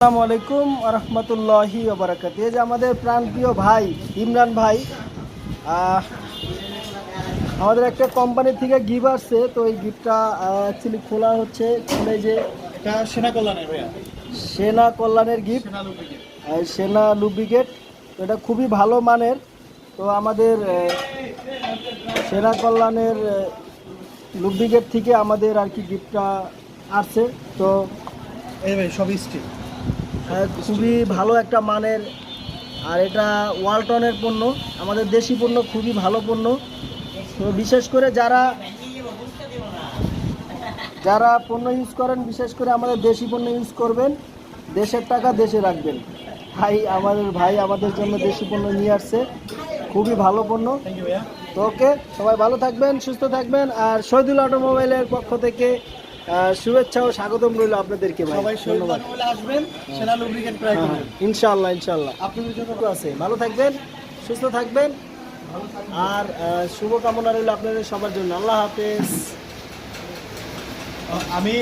আসসালামু আলাইকুম রহমতুল্লাহি ওবারাকাত। এই যে আমাদের প্রাণপ্রিয় ভাই ইমরান ভাই, আমাদের একটা কোম্পানি থেকে গিফট আসছে। তো এই গিফটটা অ্যাকচুয়ালি খোলা হচ্ছে, খুলে যে সেনা কল্যাণের ভাইয়া, সেনা কল্যাণের গিফট, সেনা লুব্রিকেট। সেনা লুব্রিকেট। তো এটা খুবই ভালো মানের। তো আমাদের সেনা কল্যাণের লুব্রিকেট থেকে আমাদের আর কি গিফটটা আসছে। তো এই ভাই সব স্টিল, খুবই ভালো একটা মানের, আর এটা ওয়ালটনের পণ্য, আমাদের দেশি পণ্য, খুবই ভালো পণ্য। তো বিশেষ করে যারা যারা পণ্য ইউজ করেন, বিশেষ করে আমাদের দেশি পণ্য ইউজ করবেন, দেশের টাকা দেশে রাখবেন। ভাই আমাদের জন্য দেশি পণ্য নিয়ে আসছে, খুবই ভালো পণ্য। থ্যাংক ইউ ভাইয়া। তো ওকে, সবাই ভালো থাকবেন, সুস্থ থাকবেন। আর শহীদুল অটোমোবাইলের পক্ষ থেকে শুভেচ্ছা ও স্বাগতম রইল আপনাদেরকে ভাই। সবাই ধন্যবাদ। বলে আসবেন, সেনা লুব্রিকেট ট্রাই করবেন। ইনশাআল্লাহ ইনশাআল্লাহ আপনাদের জন্য আছে। ভালো থাকবেন, সুস্থ থাকবেন, আর শুভকামনা রইল আপনাদের সবার জন্য। আল্লাহ হাফেজ। আমি